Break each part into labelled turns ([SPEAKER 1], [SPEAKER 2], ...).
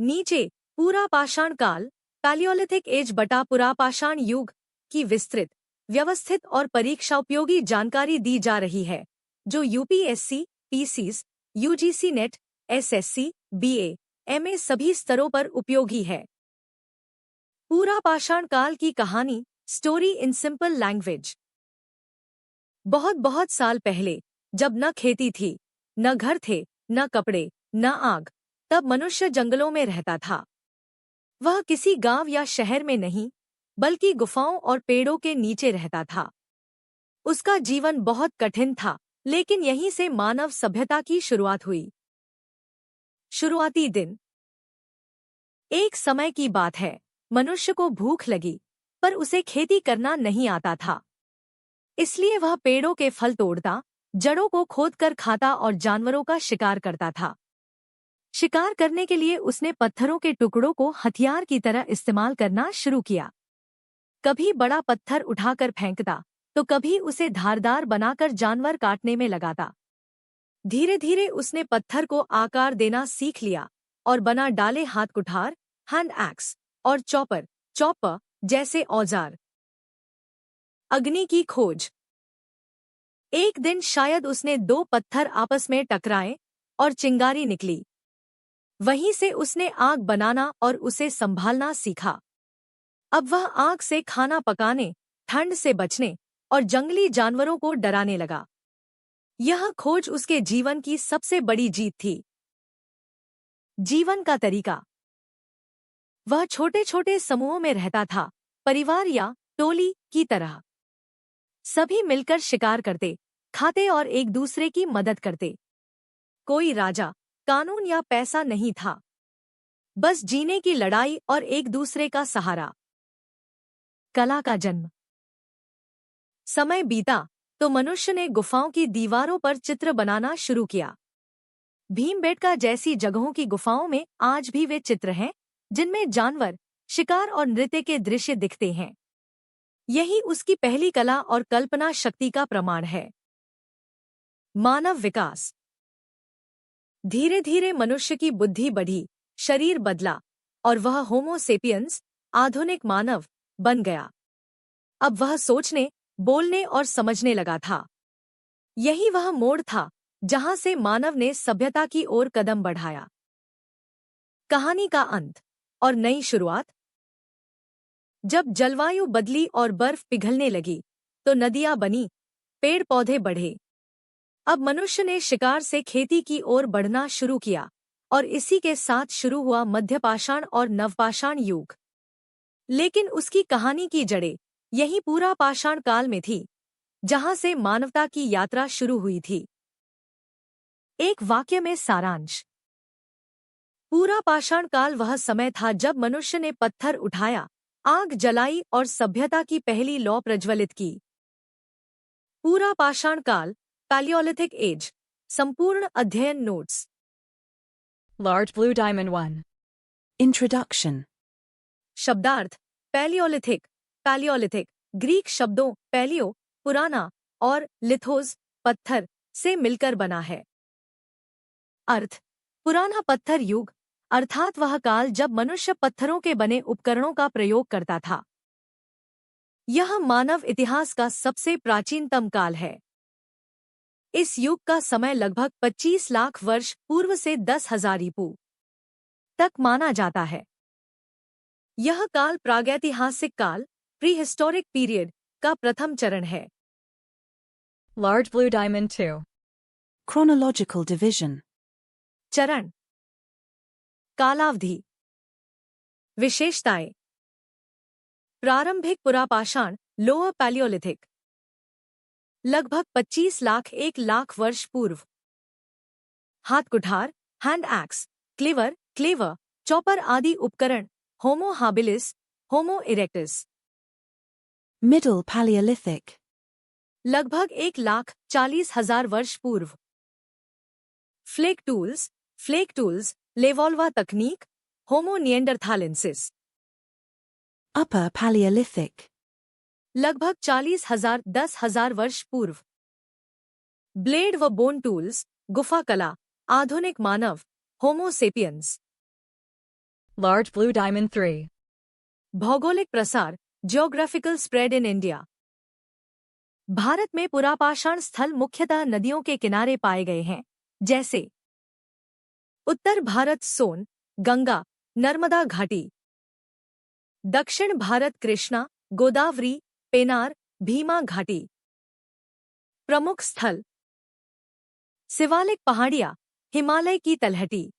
[SPEAKER 1] नीचे पूरा पाषाण काल पैलियोलिथिक एज बटा पुरापाषाण युग की विस्तृत, व्यवस्थित और परीक्षाउपयोगी जानकारी दी जा रही है, जो UPSC, PCS, UGC NET, SSC, BA, MA सभी स्तरों पर उपयोगी है। पूरा पाषाण काल की कहानी, स्टोरी इन सिंपल लैंग्वेज। बहुत बहुत साल पहले, जब न खेती थी, न घर थे, न कपड़े, न आग, तब मनुष्य जंगलों में रहता था। वह किसी गांव या शहर में नहीं, बल्कि गुफाओं और पेड़ों के नीचे रहता था। उसका जीवन बहुत कठिन था, लेकिन यहीं से मानव सभ्यता की शुरुआत हुई। शुरुआती दिन। एक समय की बात है, मनुष्य को भूख लगी, पर उसे खेती करना नहीं आता था। इसलिए वह पेड़ों के फल तोड़ता, जड़ों को खोदकर खाता और जानवरों का शिकार करता था। शिकार करने के लिए उसने पत्थरों के टुकड़ों को हथियार की तरह इस्तेमाल करना शुरू किया। कभी बड़ा पत्थर उठाकर फेंकता, तो कभी उसे धारदार बनाकर जानवर काटने में लगाता। धीरे धीरे उसने पत्थर को आकार देना सीख लिया और बना डाले हाथ कुठार, हैंड एक्स और चॉपर जैसे औजार। अग्नि की खोज। एक दिन शायद उसने दो पत्थर आपस में टकराए और चिंगारी निकली। वहीं से उसने आग बनाना और उसे संभालना सीखा। अब वह आग से खाना पकाने, ठंड से बचने और जंगली जानवरों को डराने लगा। यह खोज उसके जीवन की सबसे बड़ी जीत थी। जीवन का तरीका। वह छोटे छोटे समूहों में रहता था, परिवार या टोली की तरह। सभी मिलकर शिकार करते, खाते और एक दूसरे की मदद करते। कोई राजा, कानून या पैसा नहीं था, बस जीने की लड़ाई और एक दूसरे का सहारा। कला का जन्म। समय बीता तो मनुष्य ने गुफाओं की दीवारों पर चित्र बनाना शुरू किया। भीमबेटका जैसी जगहों की गुफाओं में आज भी वे चित्र हैं, जिनमें जानवर, शिकार और नृत्य के दृश्य दिखते हैं। यही उसकी पहली कला और कल्पना शक्ति का प्रमाण है। मानव विकास। धीरे धीरे मनुष्य की बुद्धि बढ़ी, शरीर बदला और वह होमो सेपियंस, आधुनिक मानव, बन गया। अब वह सोचने, बोलने और समझने लगा था। यही वह मोड़ था जहां से मानव ने सभ्यता की ओर कदम बढ़ाया। कहानी का अंत और नई शुरुआत। जब जलवायु बदली और बर्फ पिघलने लगी, तो नदियां बनी, पेड़ पौधे बढ़े। अब मनुष्य ने शिकार से खेती की ओर बढ़ना शुरू किया और इसी के साथ शुरू हुआ मध्यपाषाण और नवपाषाण युग। लेकिन उसकी कहानी की जड़ें यही पूरा पाषाण काल में थी, जहां से मानवता की यात्रा शुरू हुई थी। एक वाक्य में सारांश। पूरा पाषाण काल वह समय था जब मनुष्य ने पत्थर उठाया, आग जलाई और सभ्यता की पहली लौ प्रज्वलित की। पूरा पाषाण काल, पैलियोलिथिक एज। संपूर्ण अध्ययन notes.
[SPEAKER 2] Large Blue Diamond 1.
[SPEAKER 3] Introduction.
[SPEAKER 1] शब्दार्थ। पैलियोलिथिक ग्रीक शब्दों पैलियो, पुराना, और लिथोस, पत्थर, से मिलकर बना है। अर्थ। पुराना पत्थर युग, अर्थात वह काल जब मनुष्य पत्थरों के बने उपकरणों का प्रयोग करता था। यह मानव इतिहास का सबसे प्राचीनतम काल है। इस युग का समय लगभग 25 लाख वर्ष पूर्व से 10,000 ईपू तक माना जाता है। यह काल प्रागैतिहासिक काल, प्रीहिस्टोरिक पीरियड, का प्रथम चरण है।
[SPEAKER 2] Large Blue Diamond 2.
[SPEAKER 3] Chronological division.
[SPEAKER 1] चरण। कालावधि। विशेषताएं। प्रारंभिक पुरापाषाण, लोअर पैलियोलिथिक, लगभग 25 लाख 1 लाख वर्ष पूर्व। हाथ कुठार, हैंड एक्स, क्लेवर, चॉपर आदि उपकरण, होमो हाबिलिस, होमो इरेक्टस।
[SPEAKER 3] Middle Paleolithic.
[SPEAKER 1] लगभग 1,40,000 वर्ष पूर्व। फ्लेक टूल्स, लेवोल्वा तकनीक, होमो निएंडरथालेंसिस।
[SPEAKER 3] Upper Paleolithic.
[SPEAKER 1] लगभग 40,000 10,000 वर्ष पूर्व। ब्लेड व बोन टूल्स, गुफा कला, आधुनिक मानव, होमो सेपियंस।
[SPEAKER 2] Large Blue Diamond 3.
[SPEAKER 1] भौगोलिक प्रसार, geographical spread in India. Bharat में पुरापाषाण स्थल मुख्यतः नदियों के किनारे पाए गए हैं, जैसे उत्तर भारत सोन, गंगा, नर्मदा घाटी। दक्षिण भारत कृष्णा, गोदावरी, पेनार, भीमा घाटी। प्रमुख स्थल शिवालिक पहाड़ियां, हिमालय की तलहटी।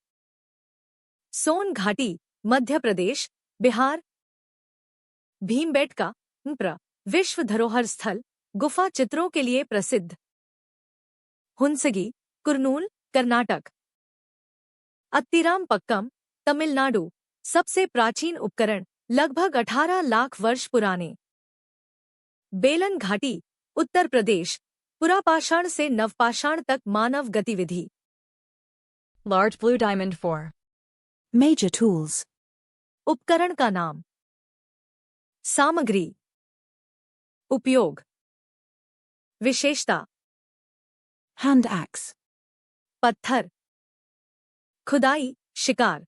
[SPEAKER 1] सोन घाटी, मध्य प्रदेश, बिहार। भीमबेटका विश्व धरोहर स्थल, गुफा चित्रों के लिए प्रसिद्ध। हुंसगी, कुर्नूल, कर्नाटक। अत्तिरामपक्कम, तमिलनाडु, सबसे प्राचीन उपकरण, लगभग 18 लाख वर्ष पुराने। बेलन घाटी, उत्तर प्रदेश, पुरापाषाण से नवपाषाण तक मानव गतिविधि।
[SPEAKER 2] Large Blue Diamond 4.
[SPEAKER 3] Major tools.
[SPEAKER 1] उपकरण का नाम। सामग्री। उपयोग। विशेषता।
[SPEAKER 3] Hand axe.
[SPEAKER 1] पत्थर। खुदाई, शिकार।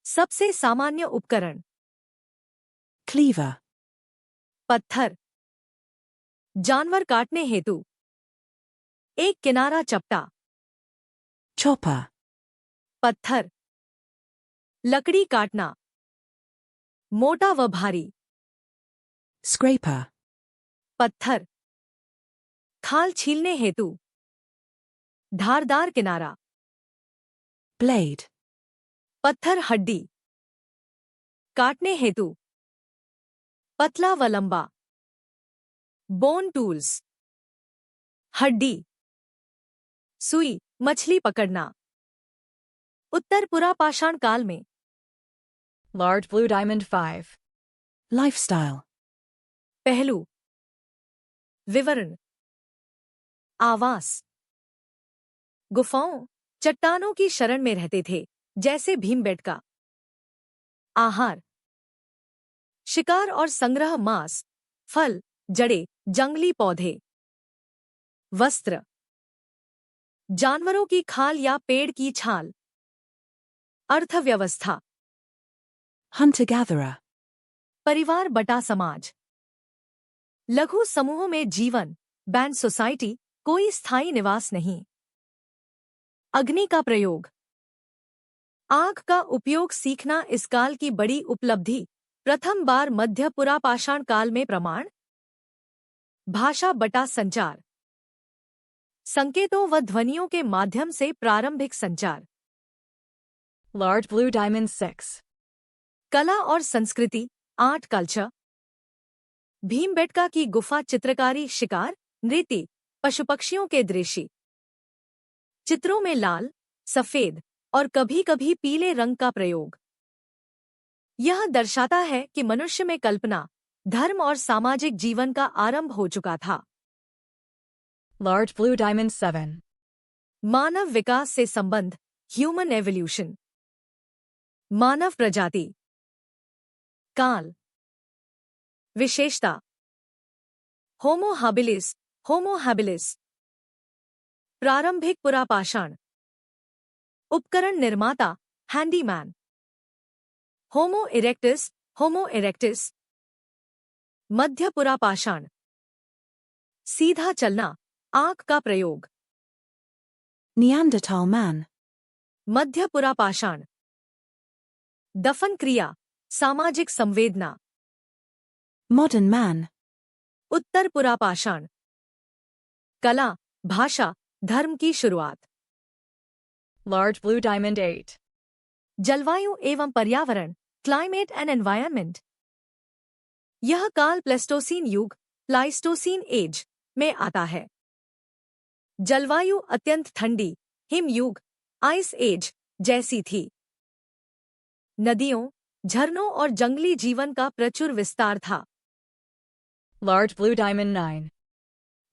[SPEAKER 1] सबसे सामान्य उपकरण।
[SPEAKER 3] Cleaver.
[SPEAKER 1] पत्थर। जानवर काटने हेतु। एक किनारा चपटा।
[SPEAKER 3] Chopper.
[SPEAKER 1] पत्थर। लकड़ी काटना। मोटा व भारी।
[SPEAKER 3] Scraper.
[SPEAKER 1] पत्थर। खाल छीलने हेतु। धारदार किनारा।
[SPEAKER 3] Blade.
[SPEAKER 1] पत्थर हड्डी। काटने हेतु। पतला व लंबा। Bone tools. हड्डी। सुई, मछली पकड़ना। उत्तर पुरापाषाण काल में।
[SPEAKER 2] Large Blue Diamond 5.
[SPEAKER 3] Lifestyle.
[SPEAKER 1] पहलू। विवरण। आवास। गुफाओं, चट्टानों की शरण में रहते थे, जैसे भीमबेटका। आहार। शिकार और संग्रह मांस, फल, जड़ें, जंगली पौधे। वस्त्र। जानवरों की खाल या पेड़ की छाल। अर्थव्यवस्था।
[SPEAKER 3] Hunter-gatherer.
[SPEAKER 1] परिवार बटा समाज। लघु समूहों में जीवन, बैंड सोसाइटी, कोई स्थायी निवास नहीं। अग्नि का प्रयोग। आग का उपयोग सीखना इस काल की बड़ी उपलब्धि। प्रथम बार मध्य पुरापाषाण काल में प्रमाण। भाषा बटा संचार। संकेतों व ध्वनियों के माध्यम से प्रारंभिक संचार।
[SPEAKER 2] Large Blue Diamond 6.
[SPEAKER 1] कला और संस्कृति, आर्ट कल्चर। भीमबेटका की गुफा चित्रकारी, शिकार, नृत्य, पशु पक्षियों के दृश्य। चित्रों में लाल, सफेद और कभी-कभी पीले रंग का प्रयोग। यह दर्शाता है कि मनुष्य में कल्पना, धर्म और सामाजिक जीवन का आरंभ हो चुका था।
[SPEAKER 2] Large Blue Diamond 7.
[SPEAKER 1] मानव विकास से संबंध, ह्यूमन एवोल्यूशन। मानव प्रजाति। काल। विशेषता। होमो हाबिलिस, होमो हैबिलिस। प्रारंभिक पुरापाषाण। उपकरण निर्माता, हैंडीमैन। होमो इरेक्टस, होमो इरेक्टिस। मध्य पुरापाषाण। सीधा चलना, आंख का प्रयोग।
[SPEAKER 3] Neanderthal man.
[SPEAKER 1] मध्य पुरापाषाण। दफन क्रिया, सामाजिक संवेदना।
[SPEAKER 3] Modern man.
[SPEAKER 1] उत्तर पुरापाषाण। कला, भाषा, धर्म की शुरुआत।
[SPEAKER 2] Large Blue Diamond 8.
[SPEAKER 1] जलवायु एवं पर्यावरण, क्लाइमेट एंड एनवायरनमेंट। यह काल प्लेस्टोसीन युग, प्लाइस्टोसीन एज में आता है। जलवायु अत्यंत ठंडी, हिम युग, आइस एज जैसी थी। नदियों, झरनों और जंगली जीवन का प्रचुर विस्तार था।
[SPEAKER 2] Large Blue Diamond 9.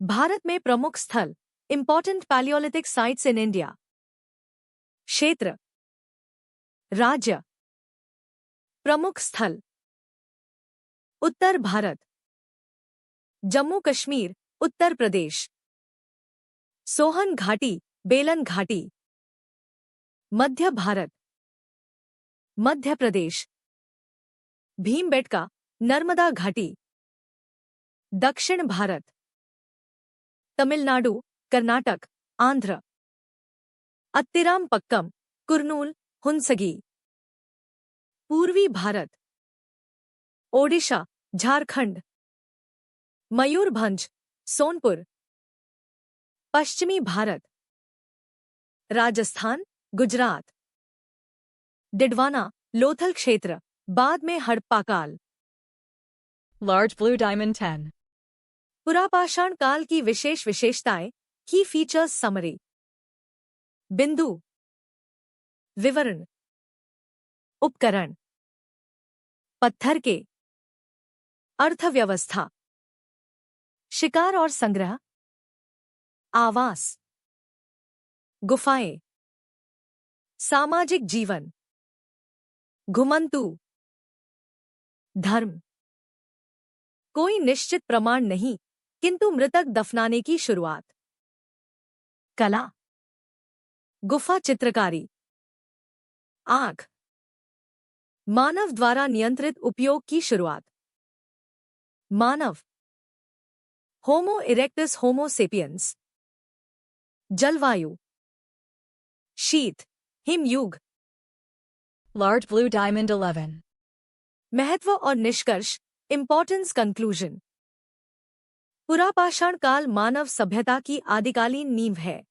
[SPEAKER 1] भारत में प्रमुख स्थल, important Palaeolithic sites in India. क्षेत्र। राज्य। प्रमुख स्थल। उत्तर भारत। जम्मू कश्मीर, उत्तर प्रदेश। सोहन घाटी, बेलन घाटी। मध्य भारत। मध्य प्रदेश। भीमबेटका, नर्मदा घाटी। दक्षिण भारत। तमिलनाडु, कर्नाटक, आंध्र। अत्तिरामपक्कम, कुर्नूल, हुंसगी। पूर्वी भारत। ओडिशा, झारखंड। मयूरभंज, सोनपुर। पश्चिमी भारत। राजस्थान, गुजरात। डिडवाना, लोथल क्षेत्र, बाद में हड़प्पा काल।
[SPEAKER 2] Large Blue Diamond 10.
[SPEAKER 1] पुरापाषाण काल की विशेष विशेषताएं। की फीचर्स समरी। बिंदु। विवरण। उपकरण। पत्थर के। अर्थव्यवस्था। शिकार और संग्रह। आवास। गुफाएं। सामाजिक जीवन। घुमंतू। धर्म। कोई निश्चित प्रमाण नहीं, किंतु मृतक दफनाने की शुरुआत। कला। गुफा चित्रकारी। आंख। मानव द्वारा नियंत्रित उपयोग की शुरुआत। मानव। होमो इरेक्टस होमो सेपियंस। जलवायु। शीत, हिमयुग।
[SPEAKER 2] Large Blue Diamond 11.
[SPEAKER 1] महत्व और निष्कर्ष। Importance conclusion. पुरापाषाण काल मानव सभ्यता की आदिकालीन नींव है।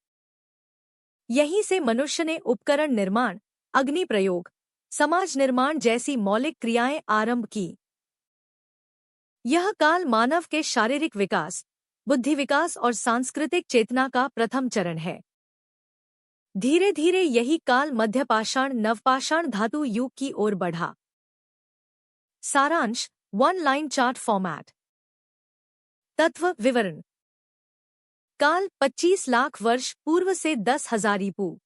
[SPEAKER 1] यहीं से मनुष्य ने उपकरण निर्माण, अग्नि प्रयोग, समाज निर्माण जैसी मौलिक क्रियाएं आरंभ की। यह काल मानव के शारीरिक विकास, बुद्धि विकास और सांस्कृतिक चेतना का प्रथम चरण है। धीरे धीरे यही काल मध्यपाषाण नवपाषाण धातु युग की ओर बढ़ा। सारांश। 1 लाइन चार्ट फॉर्मेट। तत्व विवरण। काल 25 लाख वर्ष पूर्व से 10,000 ईपू।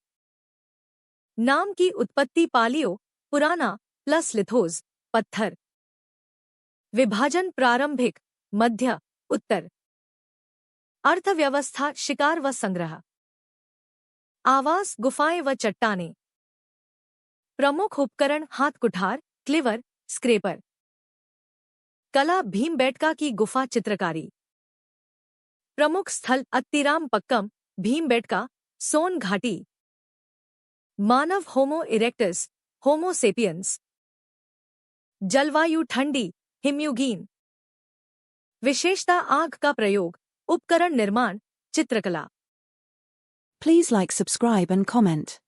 [SPEAKER 1] नाम की उत्पत्ति पालियो, पुराना, प्लस लिथोस, पत्थर। विभाजन प्रारंभिक, मध्य, उत्तर। अर्थव्यवस्था शिकार व संग्रह। आवास गुफाएं व चट्टानें। प्रमुख उपकरण हाथ कुठार, क्लिवर, स्क्रेपर। कला भीमबेटका की गुफा चित्रकारी। प्रमुख स्थल अत्तिरामपक्कम, भीमबेटका, सोन घाटी। मानव होमो इरेक्टस, होमो सेपियंस। जलवायु ठंडी, हिमयुगीन। विशेषता आग का प्रयोग, उपकरण निर्माण, चित्रकला।
[SPEAKER 3] Please like, subscribe and comment.